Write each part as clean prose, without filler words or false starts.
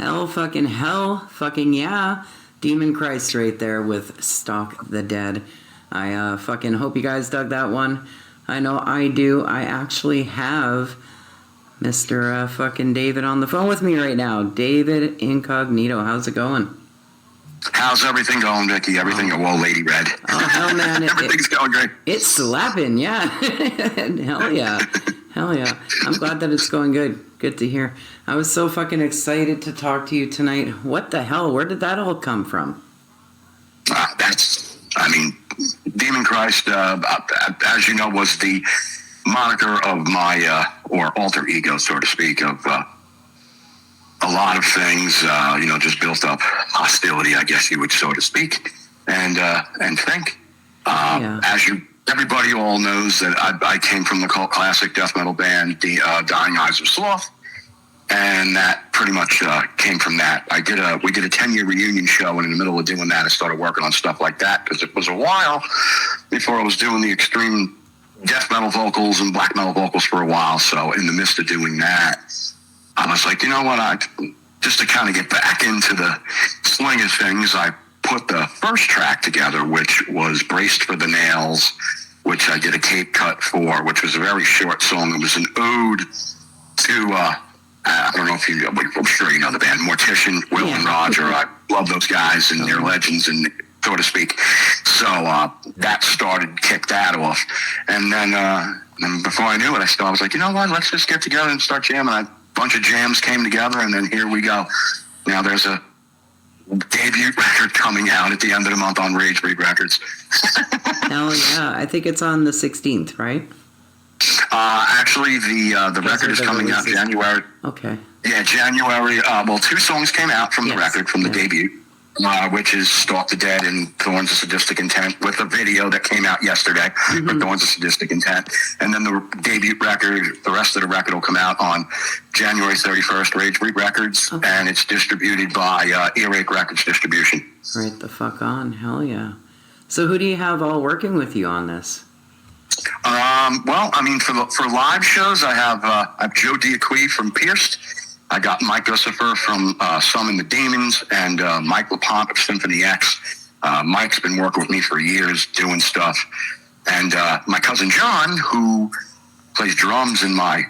hell fucking yeah. Demon Christ right there with Stalk the Dead. I fucking hope you guys dug that one. I know I do. I actually have Mr. Fucking David on the phone with me right now. David Incognito, how's it going? How's everything going, Vicky? Everything, well, Lady Red. Oh, hell, man. Everything's going great. It's slapping, yeah. Hell yeah. Hell yeah. I'm glad that it's going good. Good to hear. I was so fucking excited to talk to you tonight. What the hell? Where did that all come from? Demon Christ, as you know, was the moniker of my, or alter ego, so to speak, of a lot of things, just built up hostility, I guess you would, so to speak, and think. As everybody all knows that I came from the cult classic death metal band, the Dying Eyes of Sloth, and that pretty much came from that. We did a 10-year reunion show, and in the middle of doing that, I started working on stuff like that, because it was a while before I was doing the extreme death metal vocals and black metal vocals for a while. So in the midst of doing that, I was like, you know what, just to kind of get back into the swing of things, I put the first track together, which was Braced for the Nails, which I did a cape cut for, which was a very short song. It was an ode to, I don't know if you know, I'm sure you know the band, Mortician, Will and Roger. I love those guys, and they're legends, and so to speak. So that kicked that off. And then before I knew it, I was like, you know what, let's just get together and start jamming. A bunch of jams came together, and then here we go. Now there's a debut record coming out at the end of the month on Rage Breed Records. Hell yeah. I think it's on the 16th, right? Actually, the record is coming out January. Okay. Yeah, January. Well, 2 songs came out from the record, from the debut, which is Stalk the Dead and Thorns of Sadistic Intent, with a video that came out yesterday for Thorns of Sadistic Intent. And then the debut record, the rest of the record will come out on January 31st, Rage Breed Records, and it's distributed by Earache Records Distribution. Right the fuck on. Hell yeah. So who do you have all working with you on this? For live shows, I have Joe Diacqui from Pierced. I got Mike Gussifer from Summon the Demons, and Mike LaPont of Symphony X. Mike's been working with me for years doing stuff. And my cousin John, who plays drums in my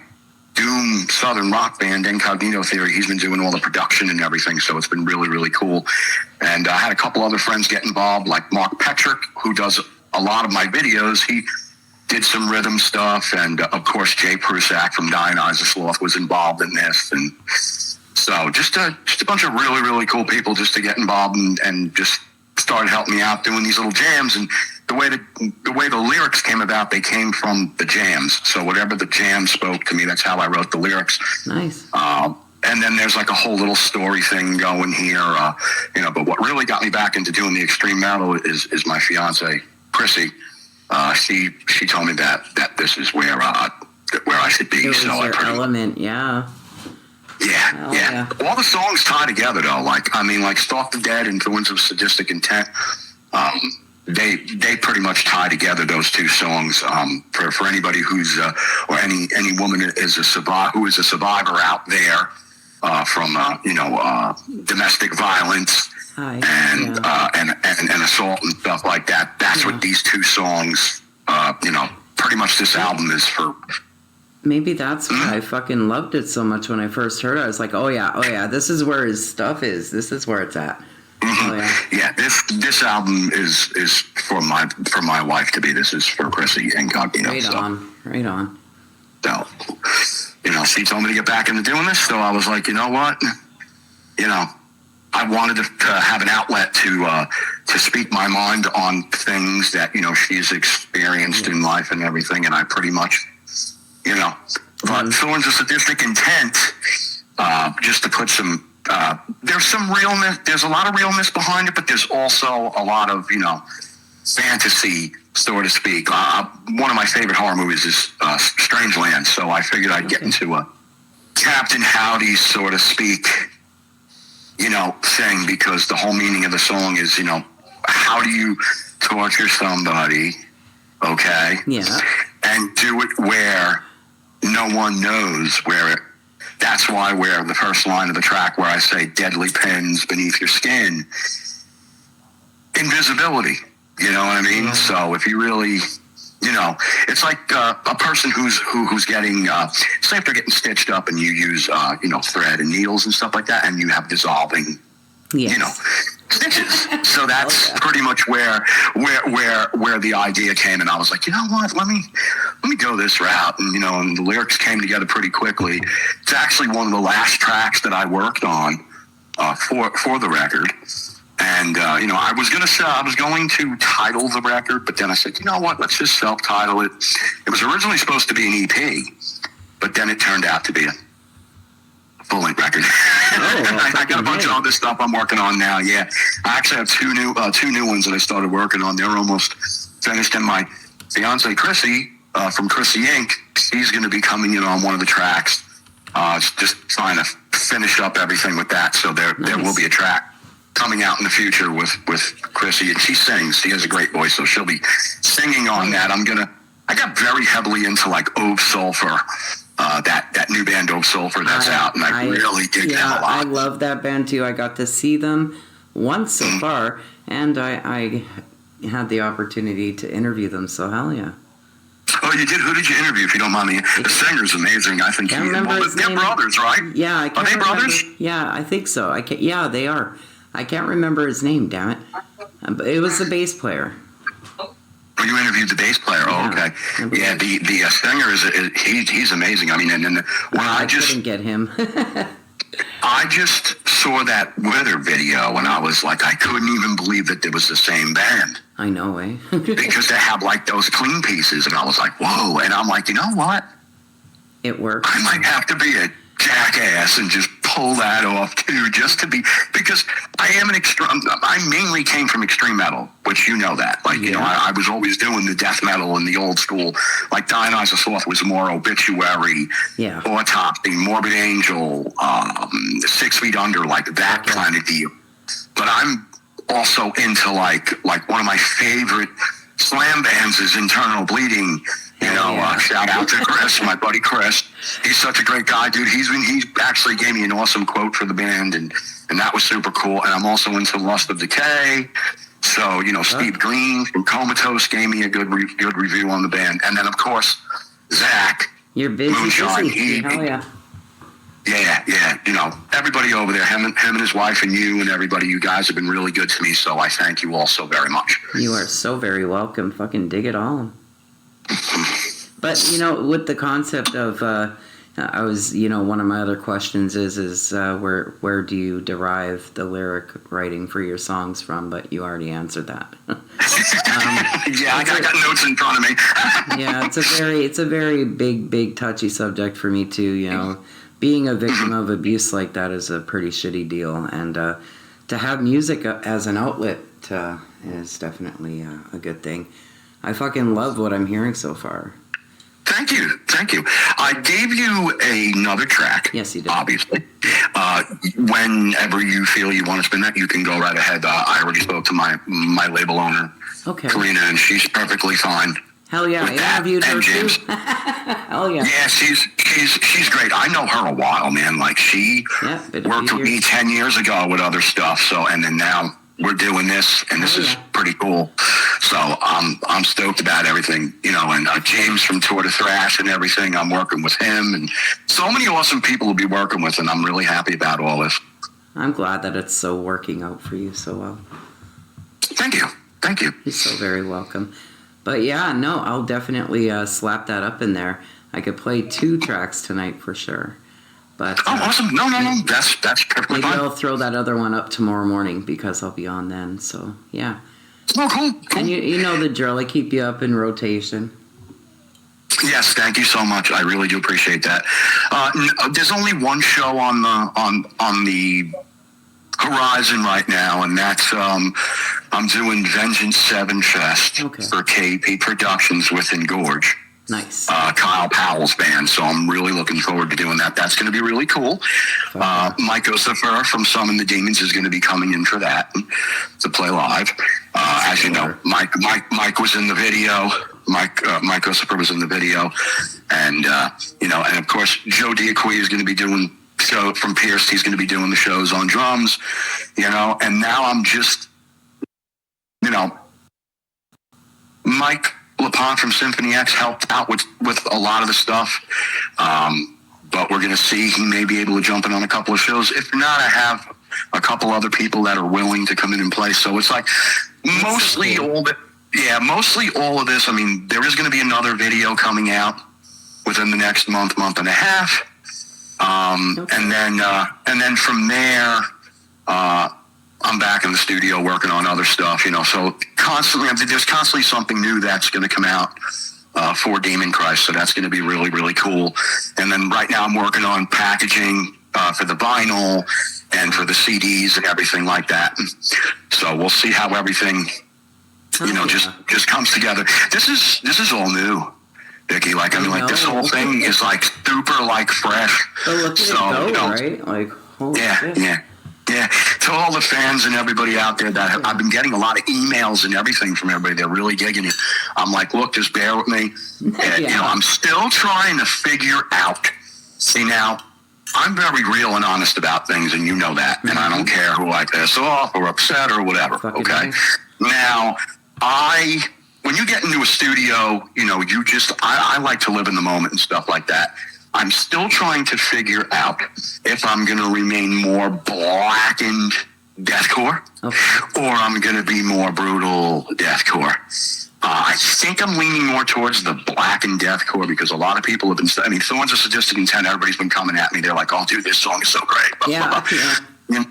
doom southern rock band, Incognito Theory, he's been doing all the production and everything, so it's been really, really cool. And I had a couple other friends get involved, like Mark Petrick, who does a lot of my videos. He did some rhythm stuff, and of course Jay Prusak from Dying Eyes of Sloth was involved in this, and so just a bunch of really, really cool people just to get involved and just started helping me out doing these little jams. And the way the lyrics came about, they came from the jams. So whatever the jam spoke to me, that's how I wrote the lyrics. Nice. And then there's like a whole little story thing going here, But what really got me back into doing the extreme metal is my fiance, Chrissy. She told me that this is where I should be. It was your element, yeah. Yeah. All the songs tie together though. Like Stalk the Dead and Thorns of Sadistic Intent. They pretty much tie together, those 2 songs. For anybody who's or any woman who is a survivor out there from domestic violence. And assault and stuff like that. That's what these 2 songs, pretty much this album is for. Maybe that's why I fucking loved it so much when I first heard it. I was like, oh yeah, this is where his stuff is. This is where it's at. Mm-hmm. Yeah, this album is for my wife to be. This is for Chrissy Incognito. Right on. So, she told me to get back into doing this, so I was like, you know what? I wanted to have an outlet to speak my mind on things that, she's experienced in life and everything. And I pretty much, but Thorns of Sadistic Intent, just to put some, there's some realness, there's a lot of realness behind it, but there's also a lot of, fantasy, so to speak. One of my favorite horror movies is Strangeland. So I figured I'd get into a Captain Howdy, so to speak, thing, because the whole meaning of the song is, how do you torture somebody, okay? Yeah. And do it where no one knows, where that's why where the first line of the track where I say deadly pins beneath your skin, invisibility, you know what I mean? Yeah. So if you really, you know, it's like a person who's getting, say if they're getting stitched up and you use, you know, thread and needles and stuff like that, and you have dissolving, Yes. you know, stitches. So that's pretty much where the idea came, and I was like, you know what, let me go this route, and you know, and the lyrics came together pretty quickly. It's actually one of the last tracks that I worked on for the record. And you know, I was going to title the record, but then I said, you know what, let's just self-title it. It was originally supposed to be an EP, but then it turned out to be a full-length record. I got a bunch of other stuff I'm working on now. Yeah, I actually have two new ones that I started working on. They're almost finished, and my fiance Chrissy from Chrissy Inc., she's going to be coming in on one of the tracks. Just trying to finish up everything with that. So there will be a track coming out in the future with Chrissy, and she sings. She has a great voice, so she'll be singing on that. I got very heavily into like Ove Sulfur, that new band Ove Sulfur that's out, and I really dig them a lot. I love that band too. I got to see them once so far, and I had the opportunity to interview them, so hell yeah. Oh, you did? Who did you interview, if you don't mind me? The singer's amazing. I think they're brothers, right? Yeah, are they brothers? Yeah, I think so. Yeah, they are. I can't remember his name, damn it. But it was the bass player. Oh, you interviewed the bass player? Oh, okay. Yeah, the singer he's amazing. I mean, and then I couldn't get him. I just saw that Wither video, and I was like, I couldn't even believe that it was the same band. I know, eh? Because they have like those clean pieces, and I was like, whoa. And I'm like, you know what? It works. I might have to be a jackass and just pull that off too, just to be, because I mainly came from extreme metal, which you know that. Like, you know, I was always doing the death metal and the old school, like Dionysus Sloth was more Obituary, Autopsy, Morbid Angel, 6 Feet Under, like that kind of deal. But I'm also into like one of my favorite slam bands is Internal Bleeding. You know, shout out to Chris, my buddy Chris. He's such a great guy, dude. He actually gave me an awesome quote for the band, and that was super cool. And I'm also into Lust of Decay. So, you know, Steve Green from Comatose gave me a good review on the band. And then, of course, Zach. You're busy. Moonshine. Hell yeah. Yeah. You know, everybody over there, him and his wife and you and everybody, you guys have been really good to me. So I thank you all so very much. You are so very welcome. Fucking dig it all. But, you know, with the concept of, I was, you know, one of my other questions is where do you derive the lyric writing for your songs from? But you already answered that. I got notes in front of me. Yeah, it's a very big touchy subject for me too. You know, being a victim of abuse like that is a pretty shitty deal, and to have music as an outlet is definitely a good thing. I fucking love what I'm hearing so far. Thank you. I gave you another track. Yes, you did. Obviously. Whenever you feel you want to spin that, you can go right ahead. I already spoke to my label owner, Karina, and she's perfectly fine. Hell yeah, I interviewed her too. Hell yeah. Yeah, she's great. I know her a while, man. Like she worked with me 10 years ago with other stuff. So, and then now we're doing this, and this is pretty cool. So I'm stoked about everything, you know. And James from Tour de Thrash and everything, I'm working with him, and so many awesome people to be working with, and I'm really happy about all this. I'm glad that it's so working out for you so well. Thank you. You're so very welcome. But yeah, no, I'll definitely slap that up in there. I could play 2 tracks tonight for sure. But, awesome. No. That's perfectly fine. Maybe I'll throw that other one up tomorrow morning because I'll be on then. So, yeah. Oh, cool. And you know the drill. I keep you up in rotation. Yes, thank you so much. I really do appreciate that. There's only one show on the horizon right now, and that's I'm doing Vengeance 7 Fest for KP Productions within Gorge. Nice. Kyle Powell's band, so I'm really looking forward to doing that. That's going to be really cool. Mike Ossifer from Summon the Demons is going to be coming in for that to play live. As you know, Mike was in the video Mike Ossiper was in the video, and and of course Joe Diaquí is going to be doing show from Pierce. He's going to be doing the shows on drums, and now I'm just, Mike LaPont from Symphony X helped out with a lot of the stuff. But we're going to see, he may be able to jump in on a couple of shows. If not, I have a couple other people that are willing to come in and play. So it's like mostly all of this. I mean, there is going to be another video coming out within the next month and a half. Okay. And then from there, I'm back in the studio working on other stuff, so there's constantly something new that's going to come out for Demon Christ. So that's going to be really, really cool. And then right now I'm working on packaging for the vinyl and for the CDs and everything like that. And so we'll see how everything, just comes together. This is all new, Vicky. Like, this whole thing is like super fresh. But look at it go, right? Like, holy shit. Yeah, to all the fans and everybody out there that I've been getting a lot of emails and everything from everybody. They're really digging it. I'm like, look, just bear with me. And, I'm still trying to figure out. See, now, I'm very real and honest about things, and you know that. Mm-hmm. And I don't care who I piss off or upset or whatever. Okay? Now, when you get into a studio, I like to live in the moment and stuff like that. I'm still trying to figure out if I'm going to remain more blackened deathcore or I'm going to be more brutal deathcore. I think I'm leaning more towards the blackened deathcore because a lot of people have been, Thorns of Sadistic Intent, everybody's been coming at me. They're like, oh, dude, this song is so great. Blah, blah, blah.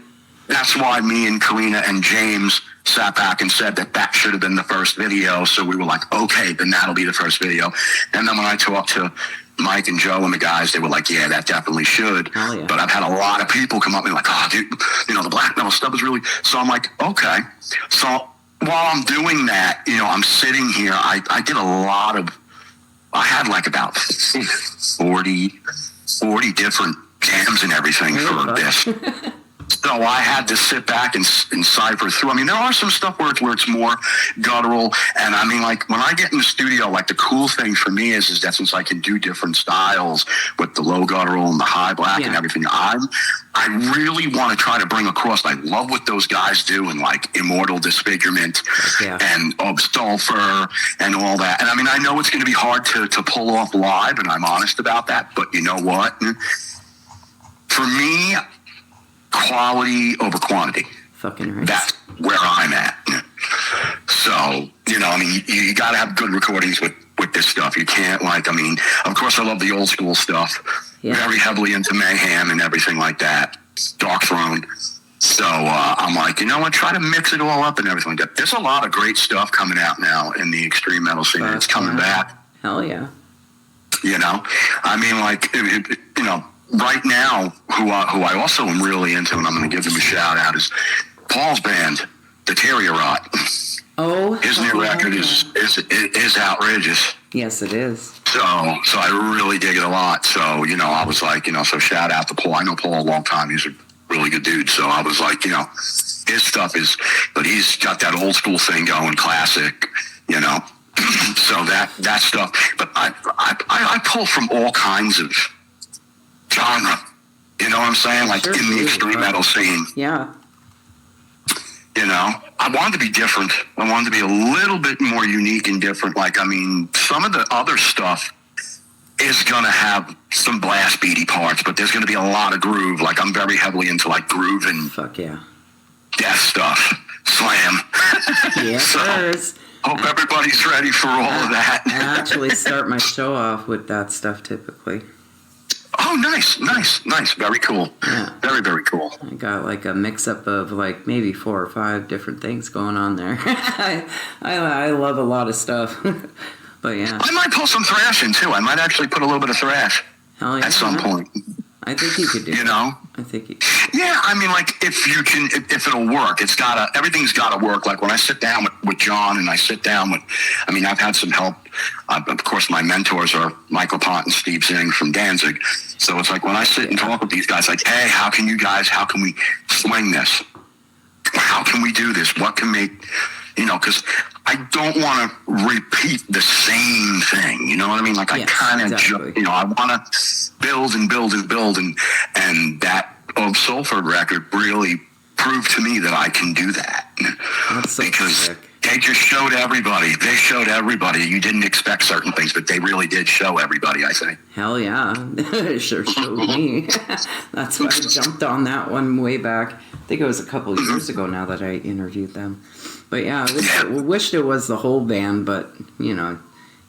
That's why me and Karina and James sat back and said that should have been the first video. So we were like, okay, then that'll be the first video. And then when I talked to Mike and Joe and the guys, they were like, yeah, that definitely should. Oh, yeah. But I've had a lot of people come up to me like, oh, dude, the black metal stuff is really... So I'm like, okay. So while I'm doing that, I'm sitting here. I did a lot of... I had like about 40 different jams and everything for this. So I had to sit back and cipher through. There are some stuff where it's more guttural. And when I get in the studio, the cool thing for me is that since I can do different styles with the low guttural and the high black and everything, I really want to try to bring across. I love what those guys do in Immortal Disfigurement and Sulfur and all that. And I know it's going to be hard to pull off live, and I'm honest about that. But you know what? For me, quality over quantity. Fucking right. That's where I'm at. So, you got to have good recordings with this stuff. You can't of course I love the old school stuff. Yeah. Very heavily into Mayhem and everything like that. Dark Throne. So I'm like, try to mix it all up and everything like that. There's a lot of great stuff coming out now in the extreme metal scene. It's coming back. Hell yeah. Right now, who I also am really into, and I'm going to give them a shout out, is Paul's band, Deteriorate. Oh, his new record is outrageous. Yes, it is. So I really dig it a lot. So I was like, so shout out to Paul. I know Paul a long time. He's a really good dude. So I was like, his stuff is, but he's got that old school thing going, classic. So that stuff. But I pull from all kinds of genre, you know what I'm saying? In the extreme metal scene. Yeah. I wanted to be different. I wanted to be a little bit more unique and different. Some of the other stuff is going to have some blast beaty parts, but there's going to be a lot of groove. I'm very heavily into groove and fuck yeah, death stuff, slam. Yes, so, hope everybody's ready for all of that. I actually start my show off with that stuff typically. Oh, nice. Very cool. Yeah. Very, very cool. I got a mix-up of maybe 4 or 5 different things going on there. I love a lot of stuff. But yeah. I might pull some thrash in, too. I might actually put a little bit of thrash at some point. I think you could do that. I think you could. Yeah, if it'll work, everything's got to work. When I sit down with John and I sit down with, I've had some help. Of course, my mentors are Michael Pont and Steve Zing from Danzig. So it's when I sit and talk with these guys, hey, how can we swing this? How can we do this? What can make, because I don't want to repeat the same thing. You know what I mean? Like yes, I kind of, exactly. I want to build and build and build, and that of Salford record really proved to me that I can do that. That's so because sick. they just showed everybody. They showed everybody. You didn't expect certain things, but they really did show everybody, I think. Hell yeah. It sure showed me. That's why I jumped on that one way back. I think it was a couple of years ago now that I interviewed them. But yeah, I wished it was the whole band, but, you know,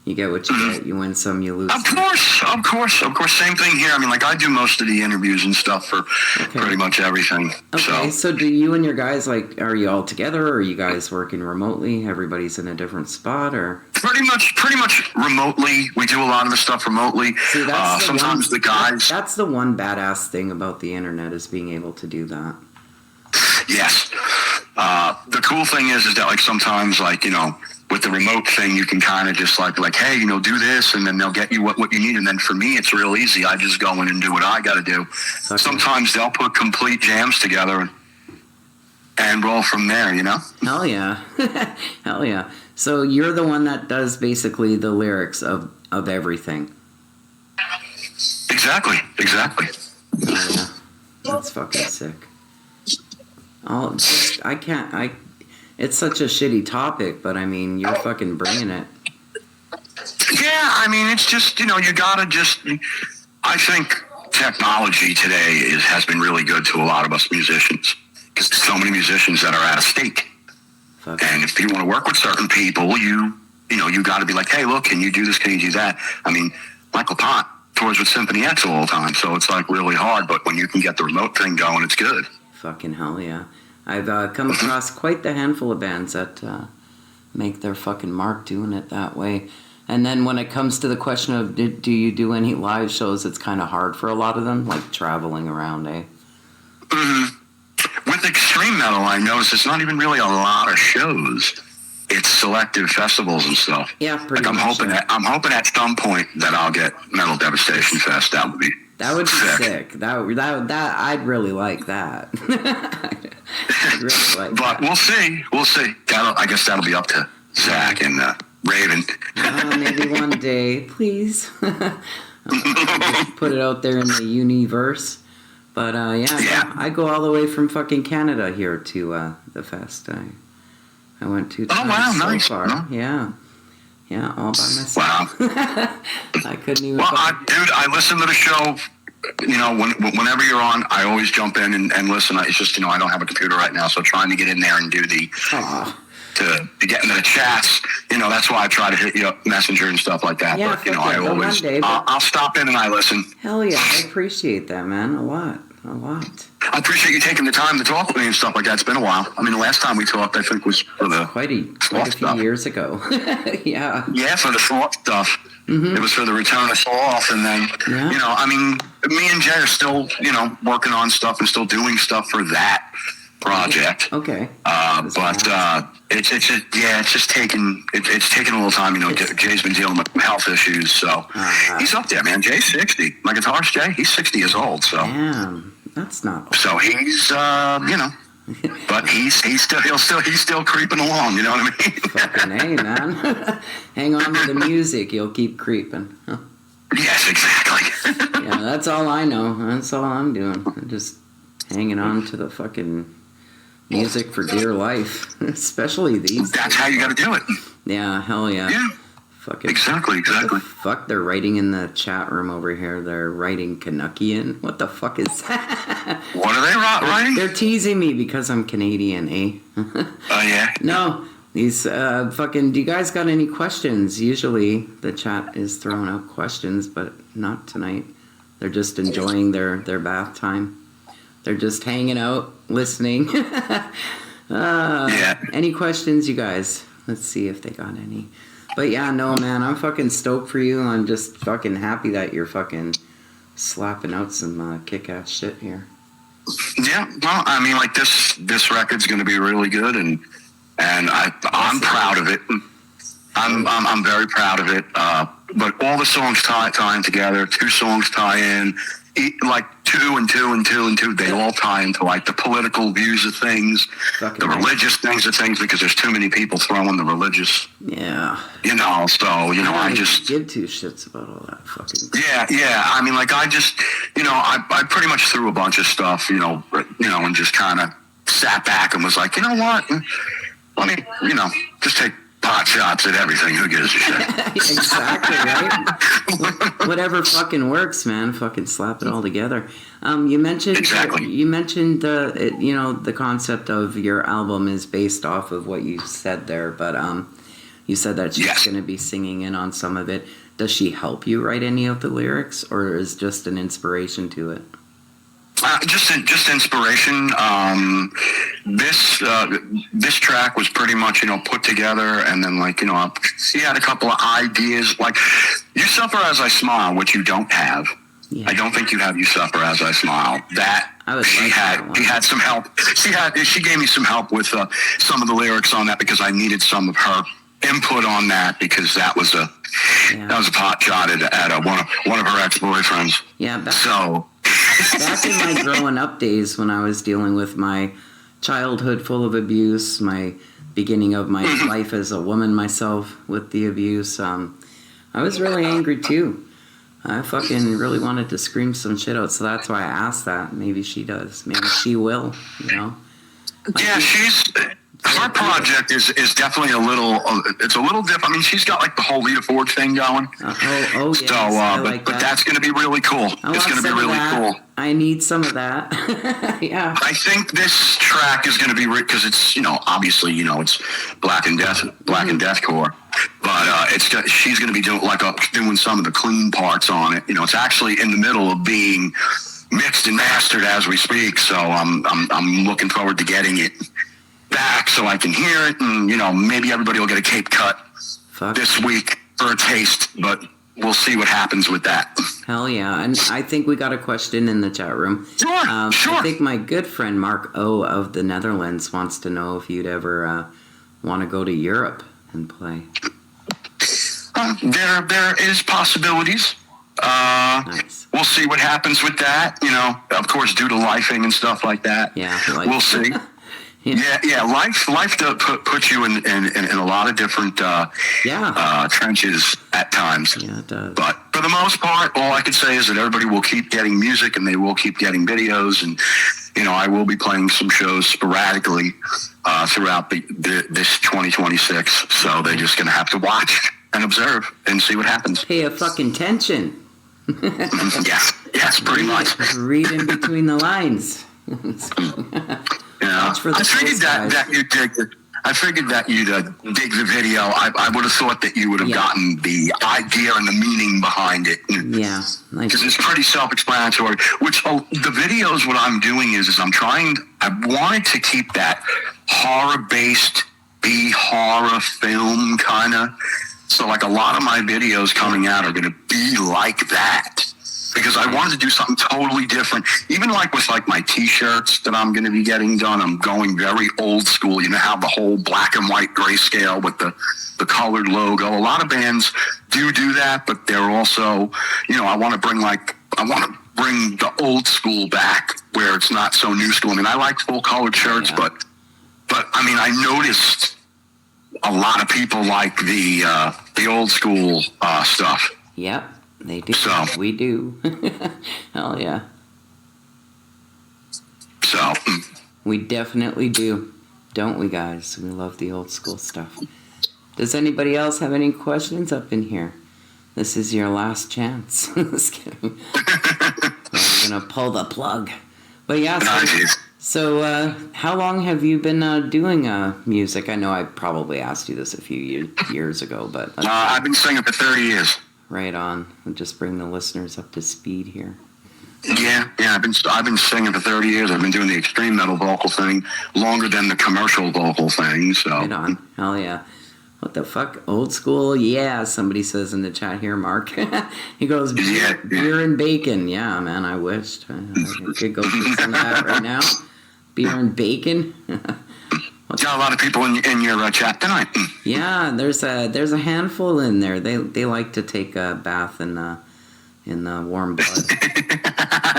you get what you get. You win some, you lose some. Of course. Same thing here. I mean, like, I do most of the interviews and stuff for pretty much everything. Okay, so do you and your guys, like, are you all together, or are you guys working remotely? Everybody's in a different spot, or? Pretty much remotely. We do a lot of the stuff remotely. See, that's sometimes the guys... That's the one badass thing about the internet, is being able to do that. Yes. The cool thing is that, like, sometimes, like, you know, with the remote thing, you can kind of just like, hey, you know, do this, and then they'll get you what you need. And then for me, it's real easy. I just go in and do what I got to do. Okay. Sometimes they'll put complete jams together and roll from there, you know? Hell yeah. Hell yeah. So you're the one that does basically the lyrics of everything. Exactly. Oh, yeah. That's fucking sick. It's such a shitty topic, but I mean, you're fucking bringing it. Yeah, I mean, it's just, you know, you gotta just, I think technology today has been really good to a lot of us musicians, because there's so many musicians that are out of state. And if you want to work with certain people, you gotta be like, hey, look, can you do this, can you do that? I mean, Michael Pott tours with Symphony X all the time, so it's like really hard, but when you can get the remote thing going, it's good. Fucking hell yeah. I've come across quite the handful of bands that make their fucking mark doing it that way. And then when it comes to the question of do you do any live shows, it's kind of hard for a lot of them, like traveling around, eh? Mm-hmm. With extreme metal, I noticed it's not even really a lot of shows. It's selective festivals and stuff. Yeah, pretty like much. I'm hoping at some point that I'll get Metal Devastation Fest. That would be sick. That I'd really like that. I'd really like but that. We'll see. I guess that'll be up to Zach and Raven. Maybe one day, please. Put it out there in the universe. But yeah. I go all the way from fucking Canada here to the fest. I went 2 times so nice. far. No? Yeah, all by myself. Wow. I couldn't even. Well, I listen to the show. You know, whenever you're on, I always jump in and listen. It's just, you know, I don't have a computer right now, so trying to get in there and do to get into the chats, you know, that's why I try to hit you up Messenger and stuff like that. Yeah, but, you know, I always, I'll stop in and I listen. Hell yeah, I appreciate that, man, a lot. I appreciate you taking the time to talk with me and stuff like that. It's been a while. I mean, the last time we talked, I think, was for the quite a few years ago. Yeah. Yeah, for the Sloth stuff. Mm-hmm. It was for the Return of Sloth, and then, you know, I mean, me and Jay are still, you know, working on stuff and still doing stuff for that project. Okay. But it's just taking a little time. You know, Jay's been dealing with health issues, so he's up there, man. Jay's 60. My guitarist Jay, he's 60 years old. So damn, that's not old. So he's you know, but he's still creeping along. You know what I mean? Fucking A, man. Hang on to the music, you'll keep creeping. Yes, exactly. Yeah, that's all I know. That's all I'm doing. I'm just hanging on to the fucking music for dear life, especially these. That's how you got to do it. Yeah, hell yeah. Yeah. Fucking exactly. Fuck, they're writing in the chat room over here. They're writing Canuckian. What the fuck is that? What are they writing? They're teasing me because I'm Canadian, eh? Oh, yeah? No. These fucking... Do you guys got any questions? Usually the chat is throwing out questions, but not tonight. They're just enjoying their bath time. They're just hanging out, listening. Yeah. Any questions, you guys? Let's see if they got any. But yeah, no, man, I'm fucking stoked for you. I'm just fucking happy that you're fucking slapping out some kick-ass shit here. Yeah, well, I mean, like this record's going to be really good, and I'm proud of it. I'm very proud of it. But all the songs tie in together. 2 songs tie in. Like 2 two and two and two and two, they all tie into like the political views of things, the religious things of things, because there's too many people throwing the religious. Yeah. You know, so, you know, I just give two shits about all that fucking. Yeah. I mean, like, I just, you know, I pretty much threw a bunch of stuff, you know, and just kind of sat back and was like, you know what? Let me, you know, just take pot shots at everything. Who gives a shit? Exactly, right? Whatever fucking works, man. Fucking slap it all together. You mentioned the you know, the concept of your album is based off of what you said there, but you said that she's going to be singing in on some of it. Does she help you write any of the lyrics, or is just an inspiration to it? Just inspiration. This track was pretty much, you know, put together, and then, like, you know, she had a couple of ideas, like "You Suffer As I Smile," which you don't have. Yeah. I don't think you have "You Suffer As I Smile." She had some help. She gave me some help with some of the lyrics on that, because I needed some of her input on that, because that was a pot shot at one of her ex-boyfriends. Yeah. Back in my growing up days, when I was dealing with my childhood full of abuse, my beginning of my life as a woman myself with the abuse, I was really angry too. I fucking really wanted to scream some shit out, so that's why I asked that. Maybe she does. Maybe she will, you know? Yeah, her project is definitely it's a little different. I mean, she's got like the whole Lita Ford thing going. Yes, so, but that's going to be really cool. It's going to be really cool. I need some of that. Yeah. I think this track is going to be because it's, you know, obviously, you know, it's black and deathcore, but she's going to be doing some of the clean parts on it. You know, it's actually in the middle of being mixed and mastered as we speak. So I'm looking forward to getting it back so I can hear it, and, you know, maybe everybody will get a Cape Cut this week for a taste, but we'll see what happens with that. Hell yeah. And I think we got a question in the chat room. Sure. I think my good friend Mark O of the Netherlands wants to know if you'd ever want to go to Europe and play. There is possibilities. Nice. We'll see what happens with that, you know, of course, due to lifing and stuff like that. Yeah. We'll see. Yeah. Life does put you in a lot of different trenches at times. Yeah, it does. But for the most part, all I can say is that everybody will keep getting music, and they will keep getting videos, and, you know, I will be playing some shows sporadically throughout this 2026. So they're just going to have to watch and observe and see what happens. Pay a fucking attention. Yes, pretty much. Read in between the lines. Yeah, I figured that you'd dig it. I figured that you'd dig the video. I would have thought that you would have gotten the idea and the meaning behind it. Yeah, because it's pretty self-explanatory. Which the videos, what I'm doing is I wanted to keep that horror-based B-horror film kind of. So, like, a lot of my videos coming out are going to be like that. Because I wanted to do something totally different. Even like with like my T-shirts that I'm going to be getting done, I'm going very old school. You know, have the whole black and white grayscale with the colored logo. A lot of bands do that, but they're also, you know, I want to bring the old school back where it's not so new school. I mean, I like full colored shirts, but I mean, I noticed a lot of people like the old school stuff. Yep. They do. So, we do. Hell yeah. So. We definitely do. Don't we, guys? We love the old school stuff. Does anybody else have any questions up in here? This is your last chance. Just kidding. We're going to pull the plug. But yeah, so how long have you been doing music? I know I probably asked you this a few years ago, but... I've been singing for 30 years. Right on. We'll just bring the listeners up to speed here. Yeah. I've been singing for 30 years. I've been doing the extreme metal vocal thing longer than the commercial vocal thing. So. Right on. Hell yeah. What the fuck? Old school? Yeah, somebody says in the chat here, Mark. He goes, beer and bacon. Yeah, man, I wished. I could go get some of that right now. Beer and bacon. Got a lot of people in your chat tonight. Yeah, there's a handful in there. They like to take a bath in in the warm blood.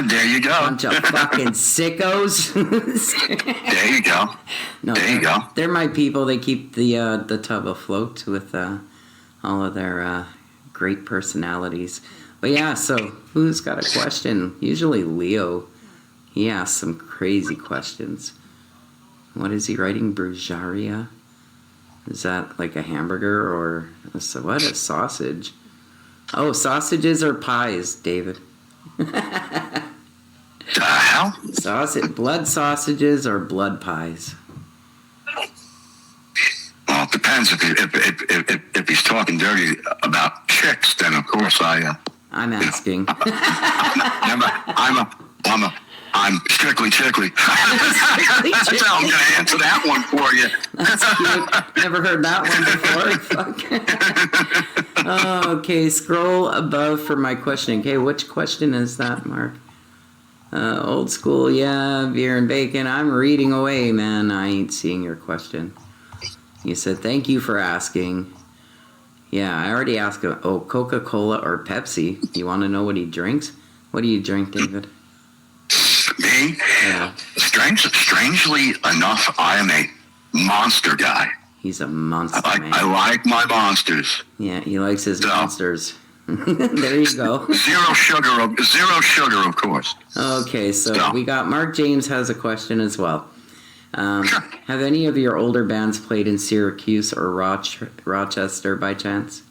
There you go. Bunch of fucking sickos. There you go. No, there you go. They're my people. They keep the tub afloat with all of their great personalities. But yeah, so who's got a question? Usually Leo. He asks some crazy questions. What is he writing? Brujaria? Is that like a hamburger or what? A sausage? Oh, sausages or pies, David? The hell? Blood sausages or blood pies? Well, it depends. If he's talking dirty about chicks, then of course I'm asking. I'm strictly chickly. That's how I'm going to answer that one for you. That's cute. Never heard that one before. Fuck. Okay, scroll above for my question. Okay, which question is that, Mark? Old school, yeah, beer and bacon. I'm reading away, man. I ain't seeing your question. You said, thank you for asking. Yeah, I already asked him. Oh, Coca-Cola or Pepsi? You want to know what he drinks? What do you drink, David? Me? Yeah. Strangely enough, I am a monster guy. He's a monster man. I like my monsters. Yeah, he likes his monsters. There you go. Zero sugar, of course. Okay, so we got Mark James has a question as well. Sure. Have any of your older bands played in Syracuse or Rochester by chance?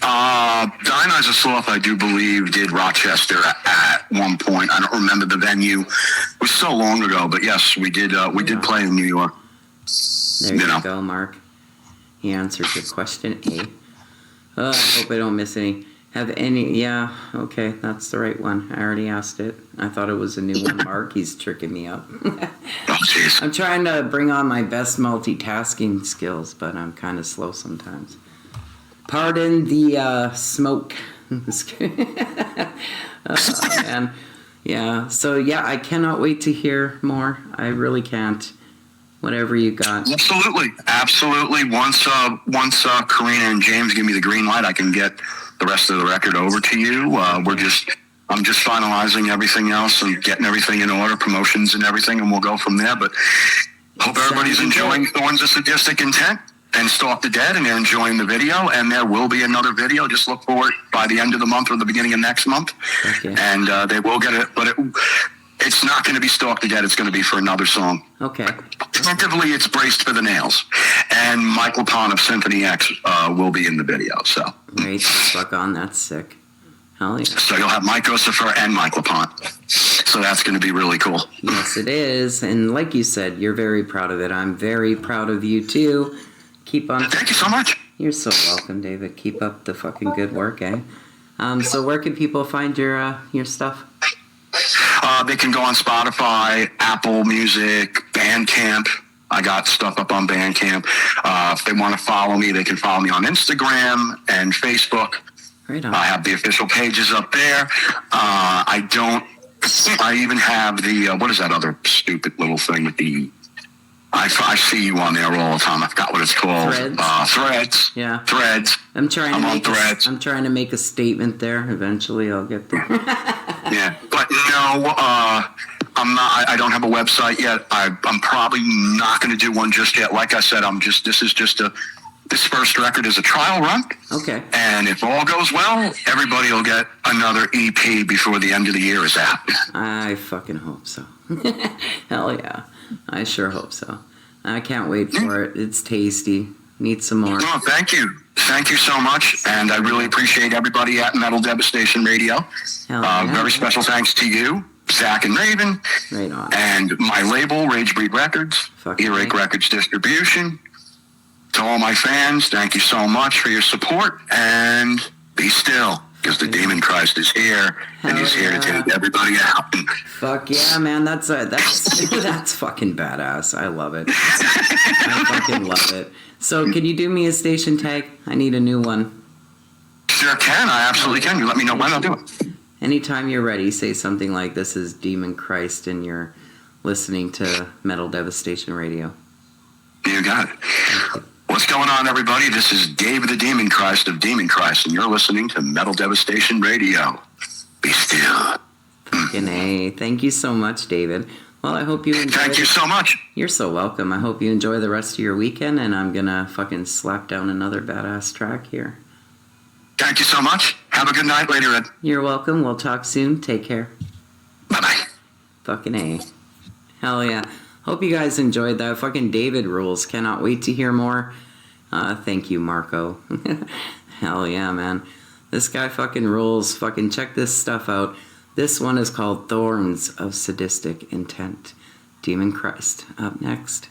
Dionysus Sloth, I do believe, did Rochester at one point. I don't remember the venue. It was so long ago, but yes, we did. We did play in New York. There you go, Mark. He answered your question A. I hope I don't miss any. Have any? Yeah, okay, that's the right one. I already asked it. I thought it was a new one, Mark. He's tricking me up. Oh, jeez. I'm trying to bring on my best multitasking skills, but I'm kind of slow sometimes. Pardon the smoke. Man. Yeah, so yeah, I cannot wait to hear more. I really can't. Whatever you got. Absolutely. Once Karina and James give me the green light, I can get the rest of the record over to you. I'm just finalizing everything else and getting everything in order, promotions and everything, and we'll go from there. But hope everybody's enjoying the ones of Sadistic Intent and Stalk the Dead, and they're enjoying the video. And there will be another video. Just look for it by the end of the month or the beginning of next month. Okay. And they will get it, but it's not going to be Stalk the Dead. It's going to be for another song. Okay. Tentatively, it's Braced for the Nails. And Mike LaPon of Symphony X will be in the video. So Great. Fuck on. That's sick. Hell yeah. So you'll have Mike Ossifer and Mike LaPon. So that's going to be really cool. Yes, it is. And like you said, you're very proud of it. I'm very proud of you, too. Keep on. Thank you so much. You're so welcome, David. Keep up the fucking good work, eh? So where can people find your stuff? They can go on Spotify, Apple Music, Bandcamp. I got stuff up on Bandcamp. If they want to follow me, they can follow me on Instagram and Facebook. Right on. I have the official pages up there. I even have the, what is that other stupid little thing with the, I see you on there all the time. I forgot what it's called. Threads. Yeah. Threads. I'm trying to make a statement there. Eventually I'll get there. Yeah. But no, I'm not, I don't have a website yet. I'm probably not going to do one just yet. Like I said, this first record is a trial run. Okay. And if all goes well, everybody will get another EP before the end of the year is out. I fucking hope so. Hell yeah. I sure hope so. I can't wait for it. It's tasty. Need some more. Oh, thank you. Thank you so much. And I really appreciate everybody at Metal Devastation Radio. Hell yeah. Very special thanks to you, Zach and Raven. Right on. And my label, Rage Breed Records, Earache Records Distribution. To all my fans, thank you so much for your support. And be still, because the Demon Christ is here. And he's here to take everybody out. Fuck yeah, man. That's fucking badass. I love it. I fucking love it. So can you do me a station tag? I need a new one. Sure can. I absolutely can. You let me know when I'll do it. Anytime you're ready, say something like, this is Demon Christ, and you're listening to Metal Devastation Radio. You got it. What's going on, everybody? This is David the Demon Christ of Demon Christ, and you're listening to Metal Devastation Radio. Be still. Fucking A. Thank you so much, David. Well, I hope you enjoy. Thank you so much. You're so welcome. I hope you enjoy the rest of your weekend, and I'm gonna fucking slap down another badass track here. Thank you so much. Have a good night later, Ed. You're welcome. We'll talk soon. Take care. Bye-bye. Fucking A. Hell yeah. Hope you guys enjoyed that. Fucking David rules. Cannot wait to hear more. Thank you, Marco. Hell yeah, man. This guy fucking rules. Fucking check this stuff out. This one is called Thorns of Sadistic Intent. Demon Christ. Up next.